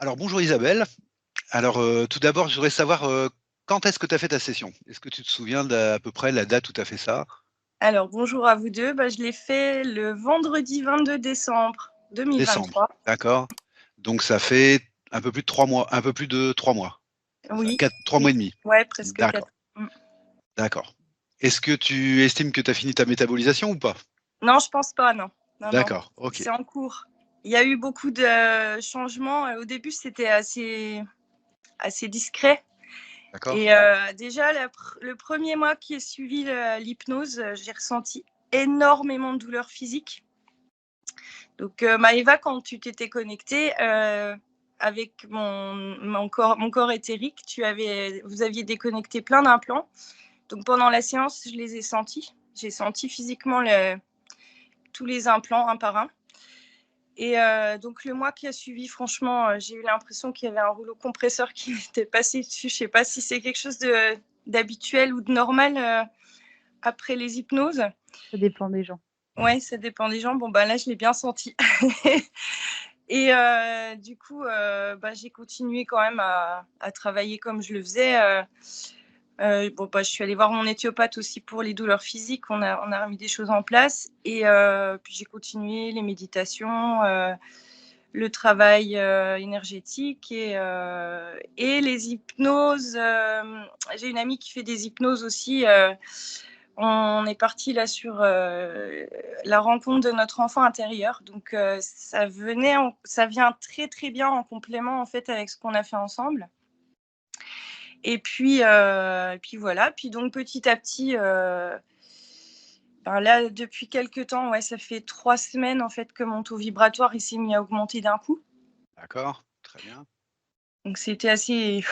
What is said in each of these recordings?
Alors bonjour Isabelle. Alors tout d'abord, je voudrais savoir quand est-ce que tu as fait ta session? Est-ce que tu te souviens d'à peu près la date où tu as fait ça? Alors, bonjour à vous deux. Je l'ai fait le vendredi 22 décembre Décembre, 2023. d'accord. Donc ça fait un peu plus de 3 mois, un peu plus de 3 mois. C'est ça, Oui, 3 mois et demi. ouais, presque 4. D'accord, d'accord. Est-ce que tu estimes que tu as fini ta métabolisation ou pas? Non, je pense pas, non. Non. D'accord, ok. C'est en cours. Il y a eu beaucoup de changements. Au début, c'était assez discret. D'accord. Et déjà, le premier mois qui est suivi l'hypnose, j'ai ressenti énormément de douleurs physiques. Donc, Maëva, quand tu t'étais connectée, avec mon corps éthérique, vous aviez déconnecté plein d'implants. Donc, pendant la séance, je les ai sentis. J'ai senti physiquement tous les implants un par un. Et donc, le mois qui a suivi, franchement, j'ai eu l'impression qu'il y avait un rouleau compresseur qui m'était passé dessus. Je ne sais pas si c'est quelque chose d'habituel ou de normal après les hypnoses. Ça dépend des gens. Ouais, ça dépend des gens. Bon, là, je l'ai bien senti. Et du coup, j'ai continué quand même à travailler comme je le faisais. Je suis allée voir mon éthiopathe aussi pour les douleurs physiques. On a remis des choses en place. Et puis j'ai continué les méditations, le travail énergétique et les hypnoses. J'ai une amie qui fait des hypnoses aussi. On est parti là sur la rencontre de notre enfant intérieur. Donc, ça vient très, très bien en complément en fait avec ce qu'on a fait ensemble. Et puis voilà. Puis donc, petit à petit, là, depuis quelques temps, ouais, ça fait 3 semaines en fait que mon taux vibratoire il s'est mis à augmenter d'un coup. D'accord, très bien. Donc, c'était assez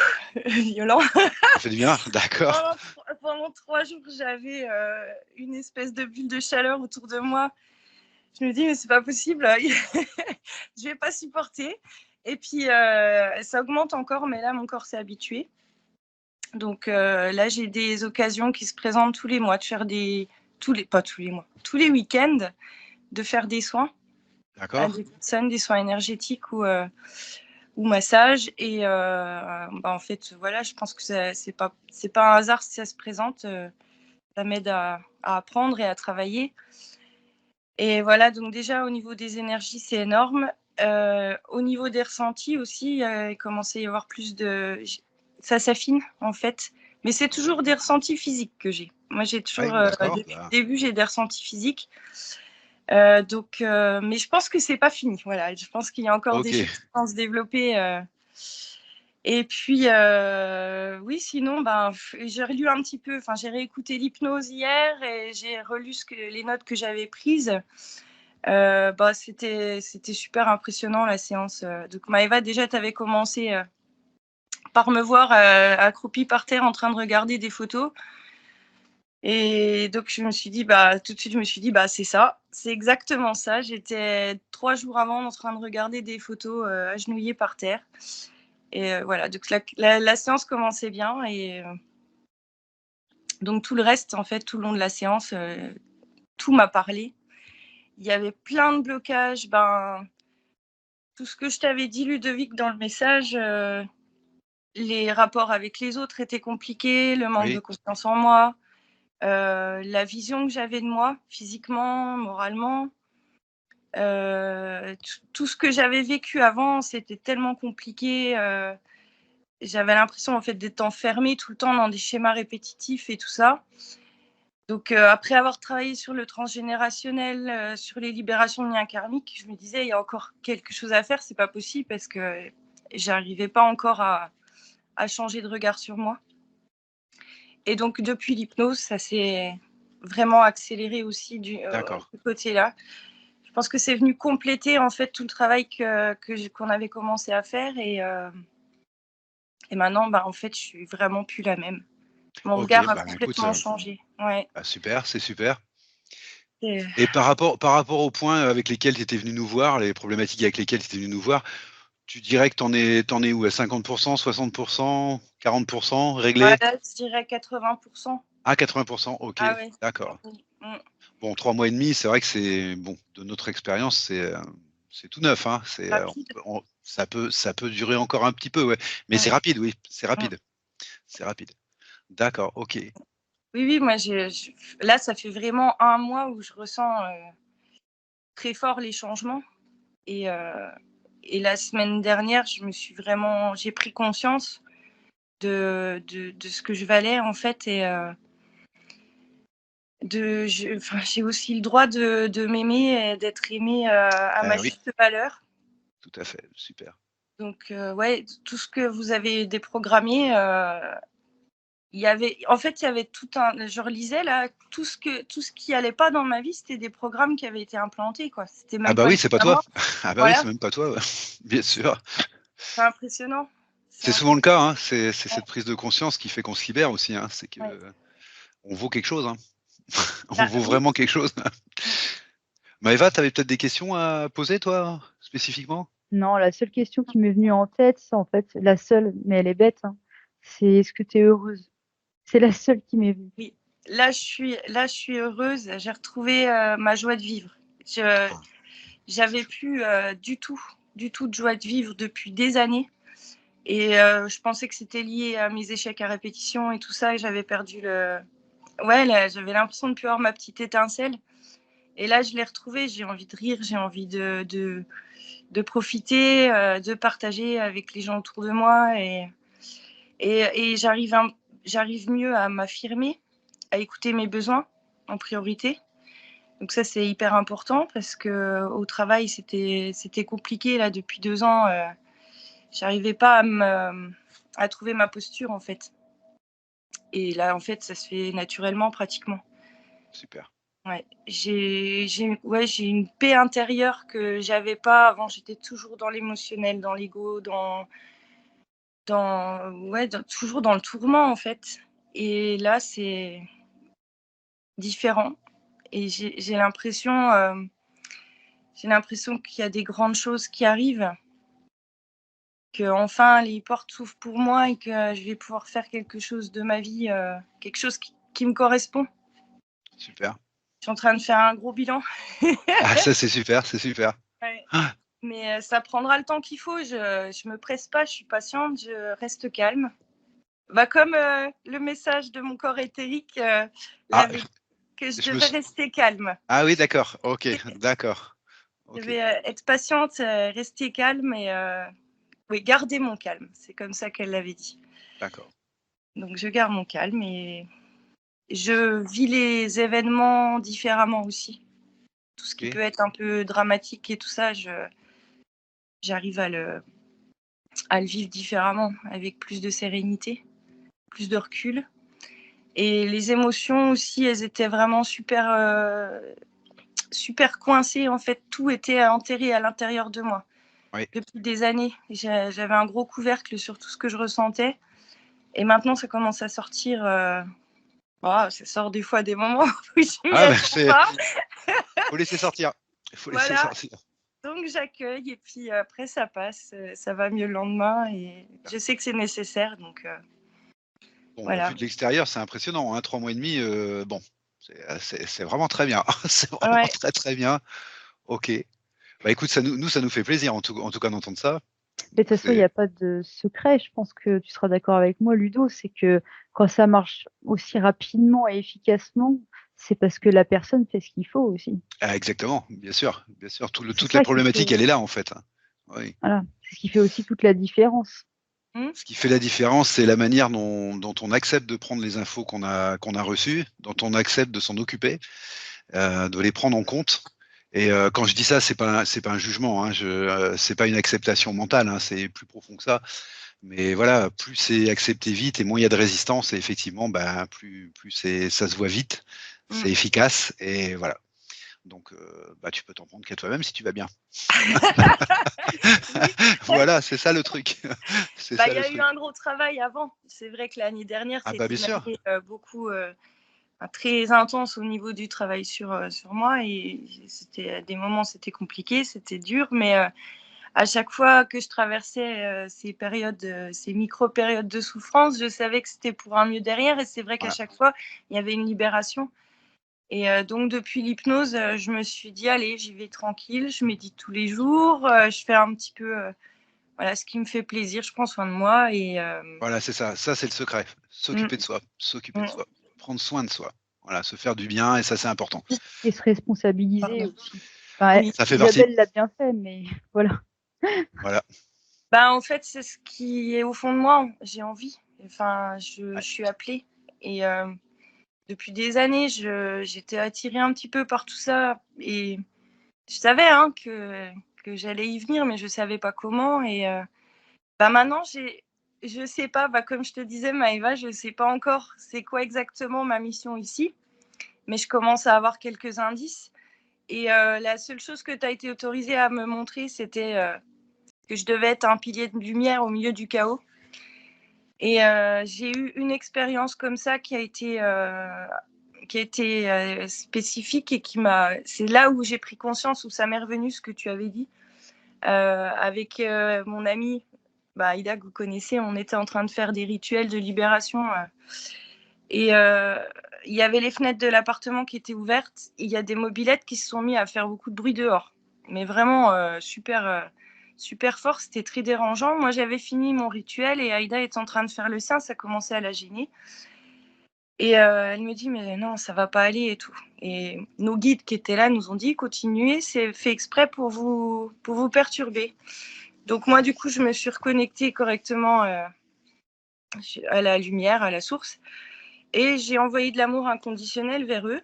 violent. Ça fait du bien, d'accord. Pendant 3 jours, j'avais une espèce de bulle de chaleur autour de moi. Je me dis, mais c'est pas possible, je vais pas supporter. Et puis, ça augmente encore, mais là, mon corps s'est habitué. Donc là, j'ai des occasions qui se présentent tous les mois de faire pas tous les mois, tous les week-ends, de faire des soins à des personnes, des soins énergétiques ou massage. Et en fait, voilà, je pense que c'est pas un hasard si ça se présente. Ça m'aide à apprendre et à travailler. Et voilà, donc déjà, au niveau des énergies, c'est énorme. Au niveau des ressentis aussi, il commence à y avoir plus de... Ça s'affine, en fait. Mais c'est toujours des ressentis physiques que j'ai. Moi, j'ai toujours, depuis le début, j'ai des ressentis physiques. Mais je pense que c'est pas fini. Voilà, je pense qu'il y a encore des choses qui vont se développer. Et puis, oui, sinon, j'ai relu un petit peu, j'ai réécouté l'hypnose hier et j'ai relu les notes que j'avais prises. C'était super impressionnant la séance. Donc, Maëva, déjà, tu avais commencé par me voir accroupie par terre en train de regarder des photos. Et donc, je me suis dit, tout de suite, c'est ça, c'est exactement ça. J'étais 3 jours avant en train de regarder des photos agenouillée par terre. Et voilà, donc la séance commençait bien. Et donc, tout le reste, en fait, tout le long de la séance, tout m'a parlé. Il y avait plein de blocages. Tout ce que je t'avais dit, Ludovic, dans le message, les rapports avec les autres étaient compliqués, le manque de confiance en moi, la vision que j'avais de moi, physiquement, moralement. Tout ce que j'avais vécu avant, c'était tellement compliqué. J'avais l'impression, en fait, d'être enfermée tout le temps dans des schémas répétitifs et tout ça. Donc, après avoir travaillé sur le transgénérationnel, sur les libérations de liens karmiques, je me disais, il y a encore quelque chose à faire, c'est pas possible parce que j'arrivais pas encore à changer de regard sur moi. Et donc, depuis l'hypnose, ça s'est vraiment accéléré aussi du côté-là. Je pense que c'est venu compléter en fait tout le travail qu'on avait commencé à faire et maintenant, en fait, je suis vraiment plus la même. Mon regard a complètement changé. Ouais. Super, c'est super. Et par rapport aux points avec lesquels tu étais venu nous voir, les problématiques avec lesquelles tu étais venu nous voir, tu dirais que t'en es où, à 50%, 60%, 40% réglé? Là, je dirais 80%. Ah, 80%, ok, Ah, ouais. d'accord. Bon, 3 mois et demi, c'est vrai que c'est, bon, de notre expérience, c'est tout neuf, hein. rapide. Ça peut durer encore un petit peu, ouais. Mais c'est Ouais. rapide, oui, c'est Mm. rapide. C'est rapide. D'accord, OK. Oui, oui, moi, là, ça fait vraiment 1 mois où je ressens très fort les changements. Et, et la semaine dernière, j'ai pris conscience de ce que je valais, en fait. Et j'ai aussi le droit de m'aimer et d'être aimée à ma Oui, juste valeur. tout à fait, super. Donc, ouais, tout ce que vous avez déprogrammé, il y avait tout un. Je relisais là, tout ce qui allait pas dans ma vie, c'était des programmes qui avaient été implantés, quoi. C'était Ah même bah pas oui, lié c'est pas à toi. moi. Ah bah oui, c'est Voilà, même pas toi, ouais. Bien sûr. c'est impressionnant. C'est C'est souvent le impressionnant. cas, hein. C'est cette prise de conscience qui fait qu'on se libère aussi, hein. C'est Ouais. qu'on vaut quelque chose, hein. On Bah, vaut oui. vraiment quelque chose. Mm. Maëva, tu avais peut-être des questions à poser, toi, spécifiquement? Non, la seule question qui m'est venue en tête, c'est en fait la seule, mais elle est bête, hein, c'est est-ce que tu es heureuse? C'est la seule qui m'est venue. Oui. Là, je suis heureuse. J'ai retrouvé ma joie de vivre. Ah, J'avais plus du tout de joie de vivre depuis des années. Et je pensais que c'était lié à mes échecs à répétition et tout ça. Et j'avais perdu le. Ouais, là, j'avais l'impression de plus avoir ma petite étincelle. Et là, je l'ai retrouvée. J'ai envie de rire, j'ai envie de profiter, de partager avec les gens autour de moi. Et j'arrive mieux à m'affirmer, à écouter mes besoins en priorité. Donc ça, c'est hyper important parce que au travail, c'était compliqué là depuis 2 ans. J'arrivais pas à trouver ma posture en fait. Et là, en fait, ça se fait naturellement pratiquement. super. Ouais, j'ai une paix intérieure que j'avais pas avant. J'étais toujours dans l'émotionnel, dans l'ego, toujours dans le tourment en fait. Et là, c'est différent. Et j'ai l'impression qu'il y a des grandes choses qui arrivent, que enfin les portes s'ouvrent pour moi et que je vais pouvoir faire quelque chose de ma vie, quelque chose qui me correspond. Super. Je suis en train de faire un gros bilan. Ah ça, c'est super, c'est super. Ouais. Ah, Mais ça prendra le temps qu'il faut. Je me presse pas, je suis patiente, je reste calme. Bah, comme le message de mon corps éthérique ah, l'avait dit, que je je me devais suis rester calme. ah oui, d'accord. OK, d'accord. Je OK, devais être patiente, rester calme et oui, garder mon calme. C'est comme ça qu'elle l'avait dit. d'accord. Donc je garde mon calme et je vis les événements différemment aussi. Tout ce qui OK. peut être un peu dramatique et tout ça, j'arrive à le vivre différemment, avec plus de sérénité, plus de recul. Et les émotions aussi, elles étaient vraiment super coincées. En fait, tout était enterré à l'intérieur de moi. Oui. Depuis des années, j'avais un gros couvercle sur tout ce que je ressentais. Et maintenant, ça commence à sortir. Ça sort des fois des moments où je m'y Ah bah, attends pas. faut laisser sortir. Il faut laisser Voilà. sortir. Donc j'accueille et puis après ça passe, ça va mieux le lendemain et je sais que c'est nécessaire. Donc Bon, voilà. vu de l'extérieur, c'est impressionnant, hein, 3 mois et demi, bon, c'est vraiment très bien. C'est vraiment Ouais. très, très bien. OK. Bah, écoute, ça nous fait plaisir en tout cas d'entendre ça. Mais de toute façon, il n'y C'est a pas de secret. Je pense que tu seras d'accord avec moi, Ludo, c'est que quand ça marche aussi rapidement et efficacement, c'est parce que la personne fait ce qu'il faut aussi. ah exactement, bien sûr, bien sûr. C'est Toute la ça qui problématique, fait, elle est là, en fait, hein. Oui. voilà, c'est ce qui fait aussi toute la différence. Hmm. Ce qui fait la différence, c'est la manière dont on accepte de prendre les infos qu'on a reçues, dont on accepte de s'en occuper, de les prendre en compte. Et quand je dis ça, c'est pas un jugement, hein, c'est pas une acceptation mentale, hein, c'est plus profond que ça. Mais voilà, plus c'est accepté vite et moins il y a de résistance. Et effectivement, bah, plus ça se voit vite, Hmm. c'est efficace. Et voilà. Donc, bah, tu peux t'en prendre qu'à toi-même si tu vas bien. Oui. Voilà, c'est ça le truc. C'est Bah, ça il y le a eu truc. un gros travail avant. C'est vrai que l'année dernière, Ah bah c'était bien une sûr. année beaucoup très intense au niveau du travail sur moi et c'était des moments c'était compliqué, c'était dur, mais à chaque fois que je traversais ces périodes, ces micro-périodes de souffrance, je savais que c'était pour un mieux derrière et c'est vrai qu'à Voilà. chaque fois, il y avait une libération Et donc, depuis l'hypnose, je me suis dit, allez, j'y vais tranquille, je médite tous les jours, je fais un petit peu voilà, ce qui me fait plaisir, je prends soin de moi. Et, Voilà, c'est ça. Ça, c'est le secret. S'occuper de soi. S'occuper de soi. Prendre soin de soi. Voilà, se faire du bien, et ça, c'est important. Et se responsabiliser aussi. Oui. Ça fait partie. Isabelle l'a bien fait, mais voilà. Voilà. En fait, c'est ce qui est au fond de moi. J'ai envie. Enfin, je suis appelée. Et depuis des années, j'étais attirée un petit peu par tout ça. Et je savais que j'allais y venir, mais je ne savais pas comment. Et maintenant, je sais pas, comme je te disais, Maëva, je ne sais pas encore c'est quoi exactement ma mission ici. Mais je commence à avoir quelques indices. Et la seule chose que tu as été autorisée à me montrer, c'était que je devais être un pilier de lumière au milieu du chaos. Et j'ai eu une expérience comme ça qui a été spécifique et c'est là où j'ai pris conscience, où ça m'est revenu ce que tu avais dit. Avec mon amie, Aïda, que vous connaissez, on était en train de faire des rituels de libération. Et il y avait les fenêtres de l'appartement qui étaient ouvertes. Il y a des mobylettes qui se sont mis à faire beaucoup de bruit dehors. Mais vraiment super fort, c'était très dérangeant. Moi, j'avais fini mon rituel et Aïda est en train de faire le sien, ça commençait à la gêner. Et elle me dit, mais non, ça va pas aller et tout. Et nos guides qui étaient là nous ont dit, continuez, c'est fait exprès pour vous perturber. Donc moi, du coup, je me suis reconnectée correctement à la lumière, à la source. Et j'ai envoyé de l'amour inconditionnel vers eux,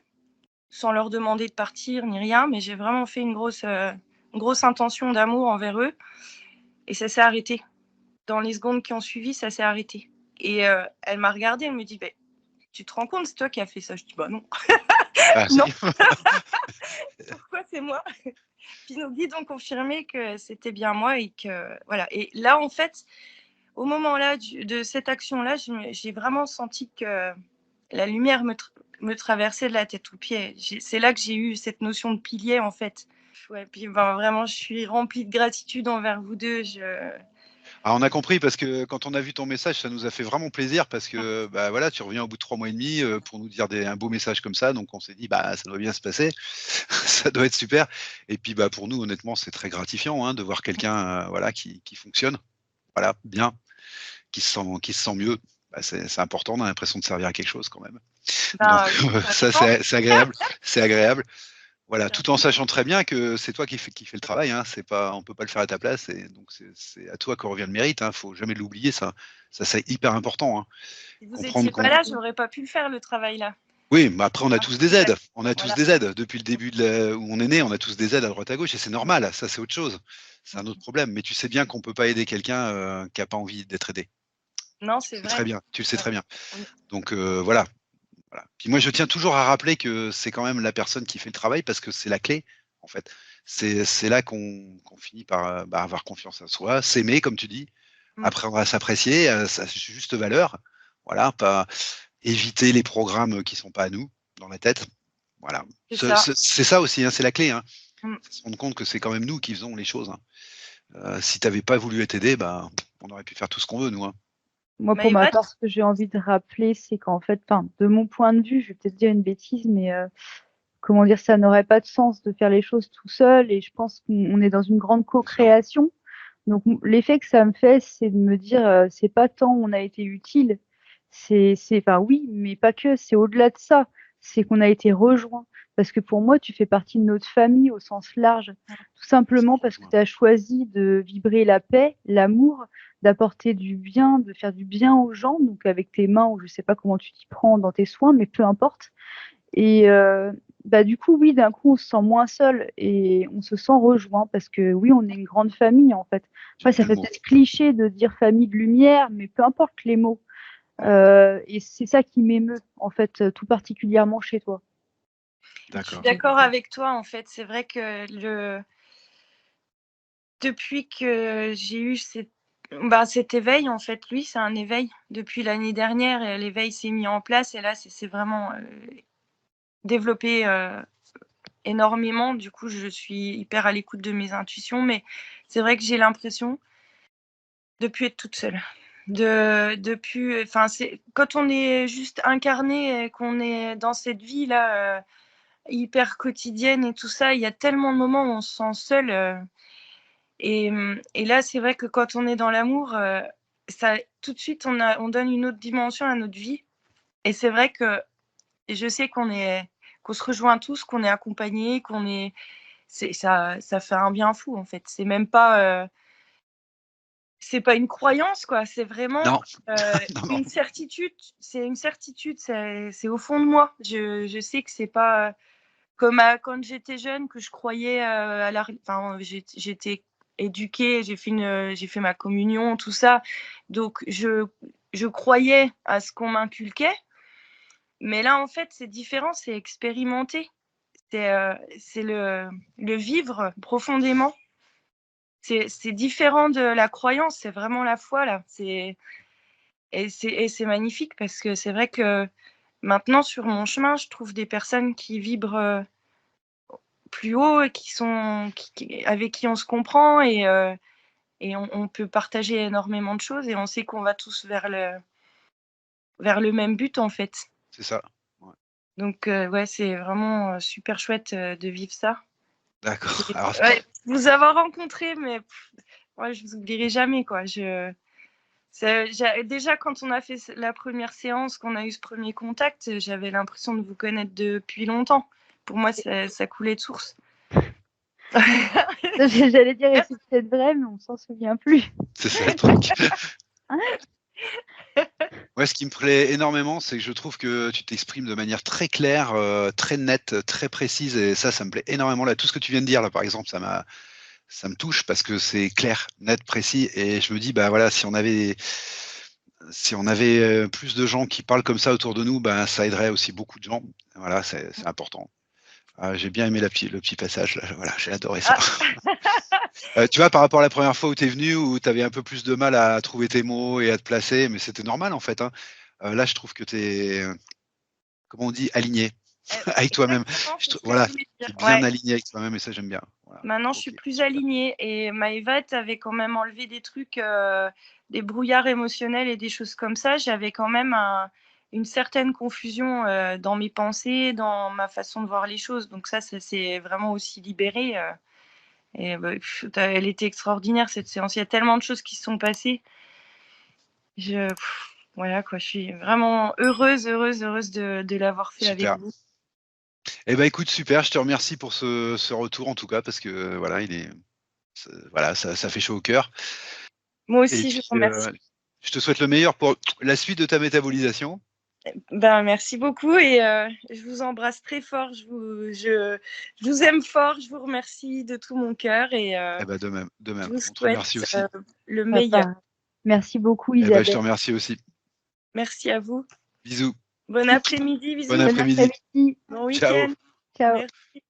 sans leur demander de partir ni rien, mais j'ai vraiment fait une grosse intention d'amour envers eux. Et ça s'est arrêté. Dans les secondes qui ont suivi, ça s'est arrêté. Et elle m'a regardée, elle me dit, tu te rends compte, c'est toi qui as fait ça? Je dis, non. Non. Pourquoi c'est moi? Puis nos guides ont confirmé que c'était bien moi et que voilà. Et là, en fait, au moment-là de cette action-là, j'ai vraiment senti que la lumière me traversait de la tête aux pieds. C'est là que j'ai eu cette notion de pilier, en fait. Ouais, puis vraiment, je suis remplie de gratitude envers vous deux. On a compris, parce que quand on a vu ton message, ça nous a fait vraiment plaisir, parce que voilà, tu reviens au bout de 3 mois et demi pour nous dire un beau message comme ça. Donc on s'est dit, ça doit bien se passer, ça doit être super. Et puis pour nous, honnêtement, c'est très gratifiant de voir quelqu'un qui fonctionne, voilà, bien, qui se sent mieux. C'est important, on a l'impression de servir à quelque chose quand même. Donc ça, c'est agréable, c'est agréable. Voilà, tout en sachant très bien que c'est toi qui fais le travail, c'est pas, on peut pas le faire à ta place, et donc c'est à toi que revient le mérite, faut jamais l'oublier, ça c'est hyper important. Si vous n'étiez pas là, j'aurais pas pu le faire, le travail là. Oui, mais après on a tous des aides, des aides depuis le début où on est né, on a tous des aides à droite à gauche, et c'est normal, ça c'est autre chose, c'est un autre problème. Mais tu sais bien qu'on peut pas aider quelqu'un qui a pas envie d'être aidé. Non, c'est vrai. Très bien, tu le sais très bien. Donc voilà. Puis moi, je tiens toujours à rappeler que c'est quand même la personne qui fait le travail, parce que c'est la clé, en fait. C'est là qu'on finit par avoir confiance en soi, s'aimer, comme tu dis, apprendre à s'apprécier, à sa juste valeur. Voilà, pas éviter les programmes qui sont pas à nous, dans la tête. Voilà. C'est ça aussi, c'est la clé. Se rendre compte que c'est quand même nous qui faisons les choses. Si tu n'avais pas voulu être aidé, on aurait pu faire tout ce qu'on veut, nous. Moi, pour ma part, ce que j'ai envie de rappeler, c'est qu'en fait, de mon point de vue, je vais peut-être dire une bêtise, mais comment dire, ça n'aurait pas de sens de faire les choses tout seul. Et je pense qu'on est dans une grande co-création. Donc, l'effet que ça me fait, c'est de me dire, c'est pas tant on a été utile, oui, mais pas que, c'est au-delà de ça. C'est qu'on a été rejoint. Parce que pour moi, tu fais partie de notre famille au sens large. Tout simplement parce que tu as choisi de vibrer la paix, l'amour, d'apporter du bien, de faire du bien aux gens, donc avec tes mains, ou je sais pas comment tu t'y prends dans tes soins, mais peu importe. Et du coup, oui, d'un coup, on se sent moins seul et on se sent rejoint, parce que oui, on est une grande famille, en fait. Après, ça fait peut-être cliché de dire famille de lumière, mais peu importe les mots. Et c'est ça qui m'émeut, en fait, tout particulièrement chez toi. Je suis d'accord avec toi, en fait. C'est vrai que depuis que j'ai eu cet éveil, en fait, lui, c'est un éveil. Depuis l'année dernière, l'éveil s'est mis en place, et là, c'est vraiment développé énormément. Du coup, je suis hyper à l'écoute de mes intuitions, mais c'est vrai que j'ai l'impression de plus être toute seule. Quand on est juste incarné et qu'on est dans cette vie là, hyper quotidienne et tout ça, il y a tellement de moments où on se sent seul. Et là, c'est vrai que quand on est dans l'amour, ça, tout de suite, on donne une autre dimension à notre vie. Et c'est vrai que je sais qu'on se rejoint tous, qu'on est accompagnés, ça fait un bien fou en fait. C'est même pas, c'est pas une croyance quoi. C'est vraiment une certitude. C'est une certitude. C'est au fond de moi. Je sais que c'est pas comme quand j'étais jeune que je croyais enfin, j'étais éduquée, j'ai fait ma communion, tout ça. Donc je croyais à ce qu'on m'inculquait. Mais là, en fait, c'est différent, c'est expérimenter. C'est le vivre profondément. C'est différent de la croyance, c'est vraiment la foi, là. Et c'est magnifique parce que c'est vrai que maintenant, sur mon chemin, je trouve des personnes qui vibrent plus haut et avec qui on se comprend et on peut partager énormément de choses et on sait qu'on va tous vers le même but, en fait. C'est ça. Ouais. Donc, ouais, c'est vraiment super chouette de vivre ça. D'accord. Alors, ouais, vous avoir rencontré, mais ouais, je vous oublierai jamais, quoi. Déjà, quand on a fait la première séance, qu'on a eu ce premier contact, j'avais l'impression de vous connaître depuis longtemps. Pour moi, ça coulait de source. J'allais dire, et c'est peut-être vrai, mais on s'en souvient plus. C'est ça le truc. Ouais, ce qui me plaît énormément, c'est que je trouve que tu t'exprimes de manière très claire, très nette, très précise, et ça me plaît énormément. Là, tout ce que tu viens de dire, là, par exemple, ça me touche parce que c'est clair, net, précis, et je me dis, bah voilà, si on avait plus de gens qui parlent comme ça autour de nous, ben ça aiderait aussi beaucoup de gens. Voilà, c'est important. J'ai bien aimé le petit passage, là, voilà, j'ai adoré ça. Tu vois, par rapport à la première fois où tu es venu, où tu avais un peu plus de mal à trouver tes mots et à te placer, mais c'était normal en fait, hein. Là, je trouve que tu es, comment on dit, aligné avec toi-même. Voilà, tu es bien aligné avec toi-même et ça, j'aime bien. Voilà. Maintenant, je suis plus alignée et Maëva, tu avais quand même enlevé des trucs, des brouillards émotionnels et des choses comme ça. J'avais quand même une certaine confusion dans mes pensées, dans ma façon de voir les choses. Donc ça s'est vraiment aussi libéré. Et elle était extraordinaire cette séance. Il y a tellement de choses qui se sont passées. Voilà quoi, je suis vraiment heureuse de l'avoir fait avec vous. Eh ben écoute, super, je te remercie pour ce retour en tout cas, parce que voilà, ça fait chaud au cœur. Moi aussi, je vous remercie. Je te souhaite le meilleur pour la suite de ta métabolisation. Ben, merci beaucoup et je vous embrasse très fort. Je vous aime fort. Je vous remercie de tout mon cœur et ben de même. Je vous souhaite aussi. Le meilleur. Merci beaucoup, Isabelle. Je te remercie aussi. Merci à vous. Bisous. Bon après-midi. Bisous. Bon après-midi. Bon week-end. Ciao. Merci.